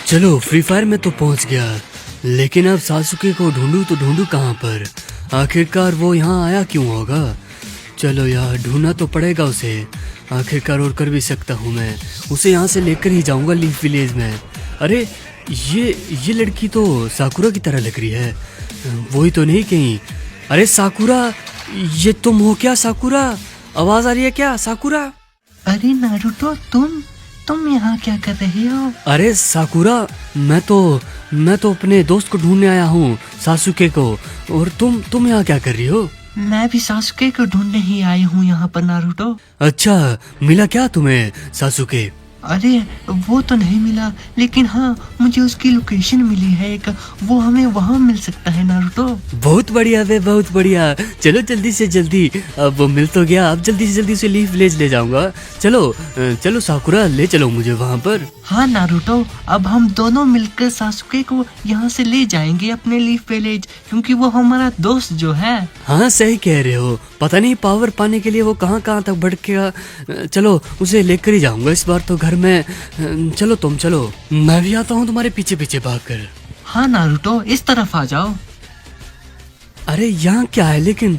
चलो free fire में तो पहुंच गया, लेकिन अब सासुके को ढूंढूं तो ढूंढूं कहाँ पर। आखिरकार वो यहाँ आया क्यों होगा। चलो यार ढूंढना तो पड़ेगा उसे। आखिरकार और कर भी सकता हूँ मैं, उसे यहाँ से लेकर ही जाऊँगा लीफ विलेज में। अरे ये लड़की तो साकुरा की तरह लग रही है, वही तो नहीं कहीं। अरे साकुरा, ये तुम हो क्या साकुरा? आवाज आ रही है क्या साकुरा? अरे नारुतो, तुम यहाँ क्या कर रहे हो? अरे साकुरा, मैं तो अपने दोस्त को ढूंढने आया हूँ, सासुके को। और तुम यहाँ क्या कर रही हो? मैं भी सासुके को ढूंढने ही आई हूँ यहाँ पर नारुतो। अच्छा, मिला क्या तुम्हें सासुके? अरे वो तो नहीं मिला, लेकिन हाँ मुझे उसकी लोकेशन मिली है एक, वो हमें वहाँ मिल सकता है नारुतो। बहुत बढ़िया वे, बहुत बढ़िया। चलो जल्दी से जल्दी, अब वो मिल तो गया, अब जल्दी से जल्दी उसे लीफ विलेज ले जाऊंगा। चलो साकुरा, ले चलो मुझे वहाँ पर। हाँ नारुतो, अब हम दोनों मिलकर सासुके को यहाँ से ले जाएंगे अपने लीफ विलेज, क्योंकि वो हमारा दोस्त जो है। हाँ सही कह रहे हो, पता नहीं पावर पाने के लिए वो कहाँ कहाँ तक भटकेगा। चलो उसे लेकर ही जाऊंगा इस बार तो घर में। चलो तुम चलो, मैं भी आता हूँ तुम्हारे पीछे पीछे भागकर। हाँ नारुतो, इस तरफ आ जाओ। अरे यहाँ क्या है लेकिन?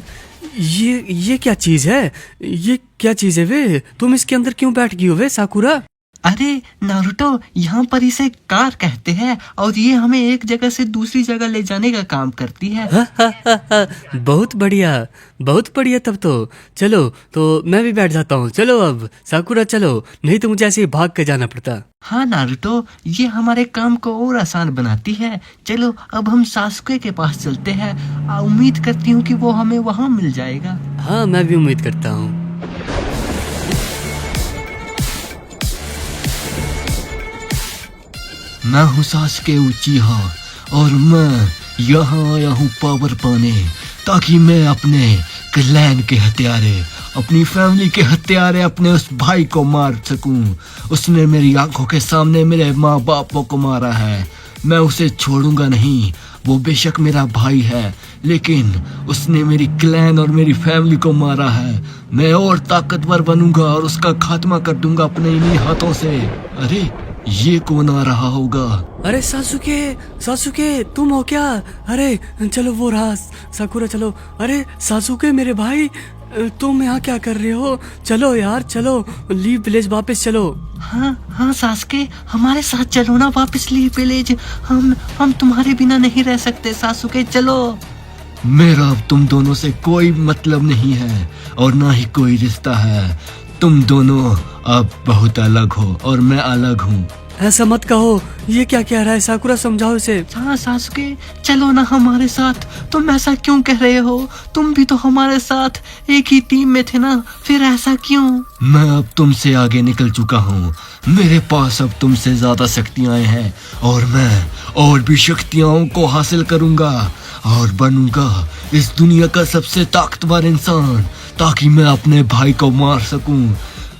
ये क्या चीज है? ये क्या चीज है वे? तुम इसके अंदर क्यों बैठ गई हो वे साकुरा? अरे नारुतो, यहाँ पर इसे कार कहते हैं और ये हमें एक जगह से दूसरी जगह ले जाने का काम करती है। बहुत बढ़िया, बहुत बढ़िया। तब तो चलो, तो मैं भी बैठ जाता हूँ। चलो अब साकुरा चलो, नहीं तो मुझे ऐसे ही भाग के जाना पड़ता। हाँ नारुतो, ये हमारे काम को और आसान बनाती है। चलो अब हम सासुके के पास चलते हैं, उम्मीद करती हूँ कि वो हमें वहाँ मिल जाएगा। हाँ मैं भी उम्मीद करता हूँ। मैं हूँ सासुके उचिहा और मैं यहाँ आया हूँ पावर पाने, ताकि मैं अपने क्लैन के हत्यारे, अपनी फैमिली के हत्यारे, अपने उस भाई को मार सकूं। उसने मेरी आंखों के सामने मेरे माँ बापों को मारा है, मैं उसे छोड़ूंगा नहीं। वो बेशक मेरा भाई है, लेकिन उसने मेरी क्लैन और मेरी फैमिली को मारा है। मैं और ताकतवर बनूंगा और उसका खात्मा कर दूंगा अपने इन्हीं हाथों से। अरे ये कौन आ रहा होगा? अरे सासुके तुम हो क्या? अरे चलो वो रहा साकुरा, चलो। अरे सासुके मेरे भाई, तुम यहाँ क्या कर रहे हो? चलो यार चलो, लीफ विलेज वापस चलो। हाँ सासुके, हमारे साथ चलो ना वापस लीफ विलेज। हम तुम्हारे बिना नहीं रह सकते सासुके, चलो। मेरा अब तुम दोनों से कोई मतलब नहीं है और ना ही कोई रिश्ता है। तुम दोनों अब बहुत अलग हो और मैं अलग हूँ। ऐसा मत कहो, ये क्या कह रहा है साकुरा? समझाओ इसे। हाँ सासुके, चलो ना हमारे साथ। तुम ऐसा क्यों कह रहे हो? तुम भी तो हमारे साथ एक ही टीम में थे ना, फिर ऐसा क्यों? मैं अब तुमसे आगे निकल चुका हूँ। मेरे पास अब तुमसे ज्यादा शक्तियाँ हैं और मैं और भी शक्तियों को हासिल करूँगा और बनूंगा इस दुनिया का सबसे ताकतवर इंसान, ताकि मैं अपने भाई को मार सकूं।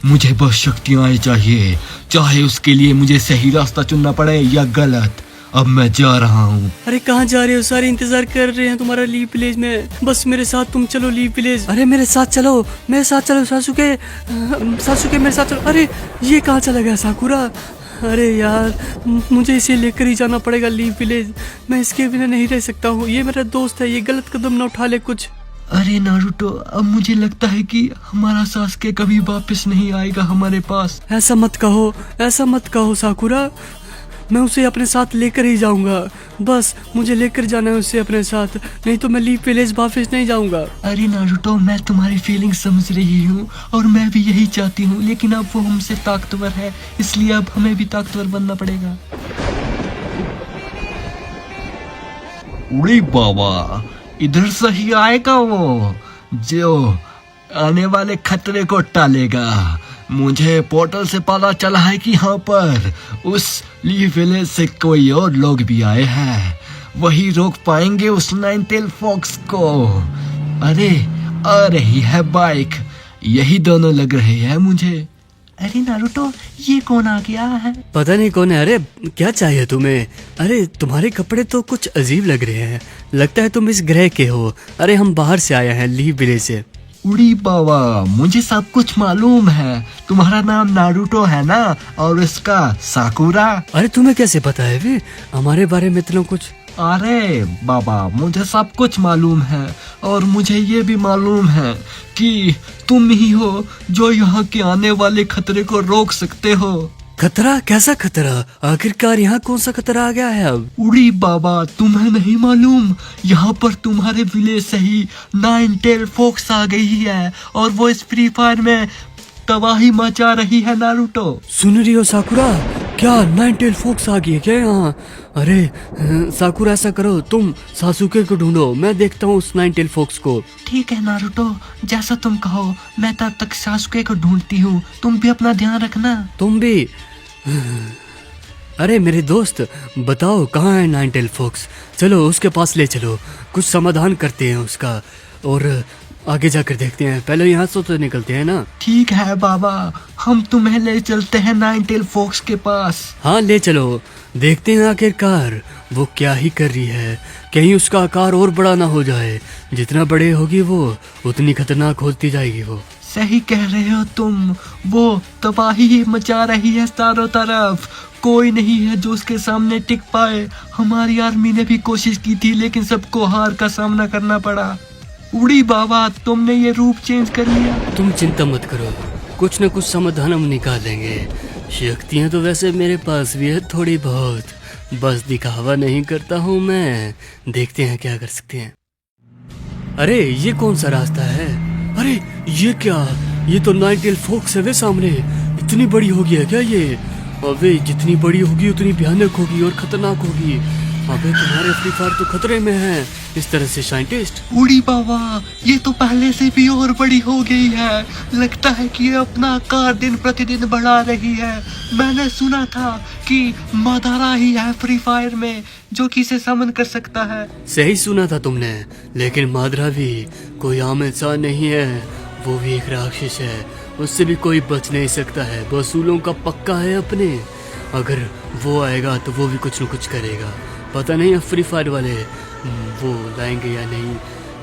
मुझे बस शक्तियाँ चाहिए, चाहे उसके लिए मुझे सही रास्ता चुनना पड़े या गलत। अब मैं जा रहा हूँ। अरे कहाँ जा रहे हो? सारे इंतजार कर रहे हैं तुम्हारा लीफ विलेज में। बस मेरे साथ तुम चलो लीफ विलेज। अरे मेरे साथ चलो सासुके मेरे साथ चलो। अरे ये कहाँ चला गया साकुरा? अरे यार, मुझे इसे लेकर ही जाना पड़ेगा लीफ विलेज। मैं इसके बिना नहीं रह सकता हूँ, ये मेरा दोस्त है, ये गलत कदम न उठा ले कुछ। अरे नारुतो, अब मुझे लगता है कि हमारा सासुके कभी वापस नहीं आएगा हमारे पास। ऐसा मत कहो साकुरा, मैं उसे अपने साथ लेकर ही जाऊंगा। बस मुझे लेकर जाना है उसे अपने साथ, नहीं तो मैं लीफ विलेज वापस नहीं जाऊंगा। अरे नारुतो, मैं तुम्हारी फीलिंग समझ रही हूँ और मैं भी यही चाहती हूँ, लेकिन अब वो हमसे ताकतवर है, इसलिए अब हमें भी ताकतवर बनना पड़ेगा। उड़ी बाबा, इधर से ही आएगा वो जो आने वाले खतरे को टालेगा। मुझे पोर्टल से पता चला है कि यहाँ पर उस लीफ विलेज से कोई और लोग भी आए हैं, वही रोक पाएंगे उस नाइन टेल फॉक्स को। अरे आ रही है बाइक, यही दोनों लग रहे हैं मुझे। अरे नारुतो, ये कौन आ गया है? पता नहीं कौन है। अरे क्या चाहिए तुम्हें? अरे तुम्हारे कपड़े तो कुछ अजीब लग रहे हैं, लगता है तुम इस ग्रह के हो। अरे हम बाहर से आए हैं लीफ विलेज से। उड़ी बाबा, मुझे सब कुछ मालूम है। तुम्हारा नाम नारुतो है ना, और इसका साकुरा। अरे तुम्हें कैसे पता है वे हमारे बारे में इतना कुछ? अरे बाबा, मुझे सब कुछ मालूम है, और मुझे ये भी मालूम है कि तुम ही हो जो यहाँ के आने वाले खतरे को रोक सकते हो। खतरा? कैसा खतरा? आखिरकार यहाँ कौन सा खतरा आ गया है अब? उड़ी बाबा, तुम्हें नहीं मालूम, यहाँ पर तुम्हारे विलेज से ही 9 टेल फॉक्स आ गई है, और वो इस फ्री फायर में तबाही मचा रही है नारुतो। सुन रही हो साकुरा? क्या 9 टेल फॉक्स आ गई है क्या यहाँ? अरे साकुरा, ऐसा करो, तुम सासुके को ढूंढो, मैं देखता हूँ उस 9 टेल फॉक्स को। ठीक है नारुतो, जैसा तुम कहो, मैं तब तक सासुके को ढूंढती हूँ। तुम भी अपना ध्यान रखना। तुम भी। अरे मेरे दोस्त, बताओ कहाँ है 9 टेल फॉक्स? चलो उसके पास ले चलो, कुछ समाधान करते हैं उसका, और आगे जाकर देखते हैं। पहले यहाँ से तो निकलते हैं ना। ठीक है बाबा, हम तुम्हें ले चलते हैं 9 टेल फॉक्स के पास। हाँ ले चलो, देखते हैं आखिरकार वो क्या ही कर रही है। कहीं उसका आकार और बड़ा ना हो जाए। जितना बड़े होगी वो, उतनी खतरनाक होती जाएगी वो। सही कह रहे हो तुम, वो तबाही ही मचा रही है चारों तरफ। कोई नहीं है जो उसके सामने टिक पाए। हमारी आर्मी ने भी कोशिश की थी, लेकिन सबको हार का सामना करना पड़ा। उड़ी बाबा, तुमने ये रूप चेंज कर लिया। तुम चिंता मत करो, कुछ न कुछ समाधान हम निकाल लेंगे। शक्तियाँ तो वैसे मेरे पास भी है थोड़ी बहुत, बस दिखावा नहीं करता हूँ मैं। देखते हैं क्या कर सकते हैं। अरे ये कौन सा रास्ता है? अरे ये क्या? ये तो 9 टेल फॉक्स है वे सामने। इतनी बड़ी होगी है क्या ये? अबे जितनी बड़ी होगी उतनी भयानक होगी और खतरनाक होगी। अबे तुम्हारे फ्री फायर तो खतरे में है इस तरह से साइंटिस्ट। उड़ी बाबा, ये तो पहले से भी और बड़ी हो गई है। लगता है कि ये अपना आकार दिन प्रतिदिन बढ़ा रही है। मैंने सुना था कि मादारा ही है फ्री फायर में जो कि इसे समन कर सकता है। सही सुना था तुमने, लेकिन मादरा भी कोई आम इंसान नहीं है, वो भी एक राक्षस है। उससे भी कोई बच नहीं सकता है, वसूलों का पक्का है अपने। अगर वो आएगा तो वो भी कुछ न कुछ करेगा। पता नहीं अब फ्री फायर वाले वो लाएंगे या नहीं,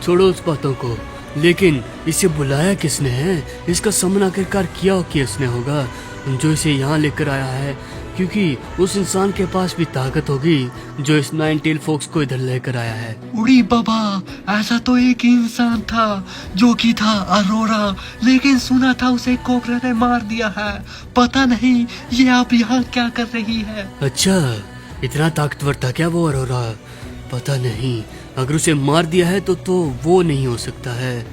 छोड़ो उस बातों को। लेकिन इसे बुलाया किसने है? इसका समन आखिरकार किया किसने होगा जो इसे यहाँ लेकर आया है? क्योंकि उस इंसान के पास भी ताकत होगी जो इस 9 टेल फॉक्स को इधर लेकर आया है। उड़ी बाबा, ऐसा तो एक ही इंसान था जो कि था अरोरा, लेकिन सुना था उसे कोबरा ने मार दिया है। पता नहीं ये आप यहाँ क्या कर रही है। अच्छा, इतना ताकतवर था क्या वो अरोरा? पता नहीं, अगर उसे मार दिया है तो वो नहीं हो सकता है।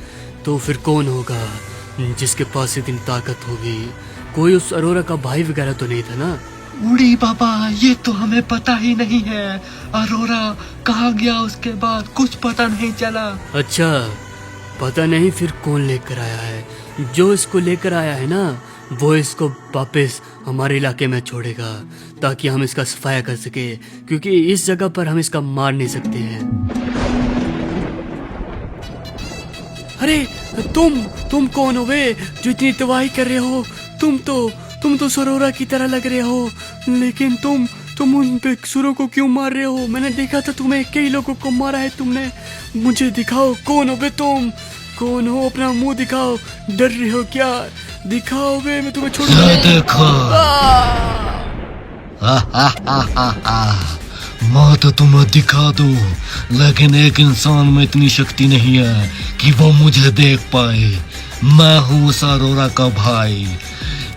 तो फिर कौन होगा जिसके पास इतनी ताकत होगी? कोई उस अरोरा का भाई वगैरह तो नहीं था ना? उड़ी बाबा, ये तो हमें पता ही नहीं है। अरोरा कहाँ गया उसके बाद कुछ पता नहीं चला। अच्छा, पता नहीं फिर कौन लेकर आया है। जो इसको लेकर आया है ना, वो इसको वापस हमारे इलाके में छोड़ेगा ताकि हम इसका सफाया कर सके, क्योंकि इस जगह पर हम इसका मार नहीं सकते हैं। अरे तुम कौन हो वे जो इतनी तबाही कर रहे हो? तुम तो सरोरा की तरह लग रहे हो, लेकिन तुम उन बेकसूरों को क्यों मार रहे हो? मैंने देखा था तुम्हें, कई लोगों को मारा है तुमने। मुझे दिखाओ कौन हो बे तुम? कौन हो? अपना मुंह दिखाओ। डर रहे हो क्या? दिखाओ बे, मैं तुम्हें छोड़ देखो। मैं तो तुम्हें दिखा दूं, लेकिन एक इंसान में इतनी शक्ति नहीं है कि वो मुझे देख पाए। मैं हूँ उस अरोरा का भाई।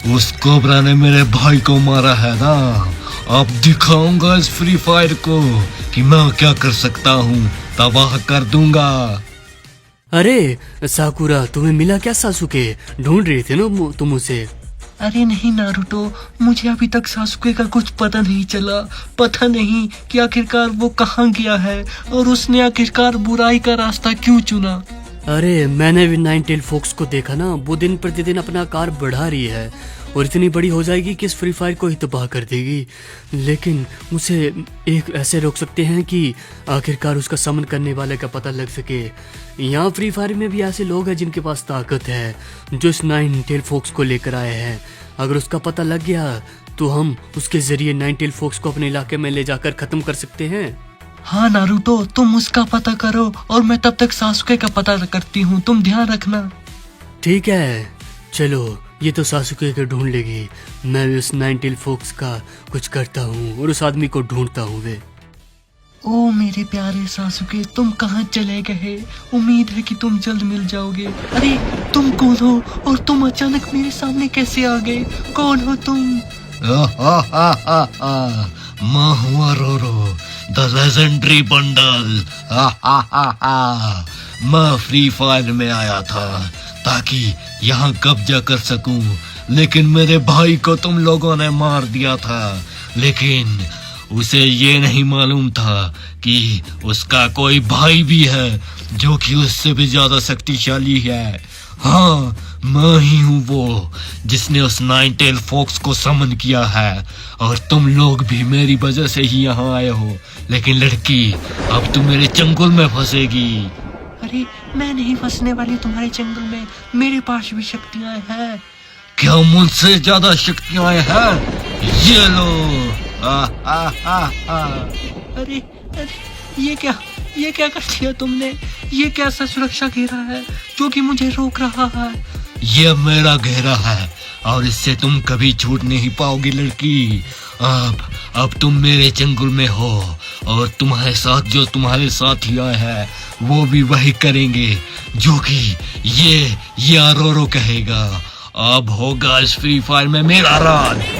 उस कोबरा ने मेरे भाई को मारा है ना। अब दिखाऊंगा इस फ्री फायर को कि मैं क्या कर सकता हूँ, तबाह कर दूंगा। अरे साकुरा, तुम्हें मिला क्या? सासुके ढूंढ रहे थे ना तुम उसे? अरे नहीं नारुतो, मुझे अभी तक सासुके का कुछ पता नहीं चला। पता नहीं कि आखिरकार वो कहाँ गया है और उसने आखिरकार बुराई का रास्ता क्यों चुना। अरे मैंने भी 9 टेल फॉक्स को देखा ना, वो दिन प्रतिदिन अपना आकार बढ़ा रही है और इतनी बड़ी हो जाएगी कि इस फ्री फायर को ही तबाह कर देगी। लेकिन उसे एक ऐसे रोक सकते हैं कि आखिरकार उसका समन करने वाले का पता लग सके। यहाँ फ्री फायर में भी ऐसे लोग हैं जिनके पास ताकत है, जो इस 9 टेल फॉक्स को लेकर आए हैं। अगर उसका पता लग गया तो हम उसके जरिए 9 टेल फॉक्स को अपने इलाके में ले जाकर खत्म कर सकते हैं। हाँ नारुतो, तुम उसका पता करो और मैं तब तक सासुके का पता करती हूँ। तुम ध्यान रखना। ठीक है, चलो ये तो सासुके को ढूंढ लेगी, मैं भी उस नाइन टेल फॉक्स का कुछ करता हूँ और उस आदमी को ढूंढता हूँ। वे ओ मेरे प्यारे सासुके, तुम कहाँ चले गए? उम्मीद है कि तुम जल्द मिल जाओगे। अरे तुम कौन हो और तुम अचानक मेरे सामने कैसे आ गए? कौन हो तुम? मैं हूँ अरोरो, द लेजेंडरी बंडल। मैं फ्री फायर में आया था ताकि यहाँ कब्जा कर सकूं, लेकिन मेरे भाई को तुम लोगों ने मार दिया था। लेकिन उसे ये नहीं मालूम था कि उसका कोई भाई भी है जो कि उससे भी ज्यादा शक्तिशाली है। हाँ, मैं ही हूँ वो जिसने उस नाइन टेल फॉक्स को समन किया है, और तुम लोग भी मेरी वजह से ही यहाँ आए हो। लेकिन लड़की, अब तुम मेरे चंगुल में फंसेगी। अरे मैं नहीं फंसने वाली तुम्हारे जंगल में, मेरे पास भी शक्तियाँ हैं। क्या मुझसे ज्यादा शक्तियाँ हैं? ये लो। अरे अरे ये क्या कर दिया तुमने? ये कैसा सुरक्षा घेरा है जो कि मुझे रोक रहा है? ये मेरा घेरा है और इससे तुम कभी छूट नहीं पाओगी लड़की। अब तुम मेरे चंगुल में हो, और तुम्हारे साथ जो तुम्हारे साथी आए हैं वो भी वही करेंगे जो कि ये अरोरो कहेगा। अब होगा इस फ्री फायर में मेरा राज।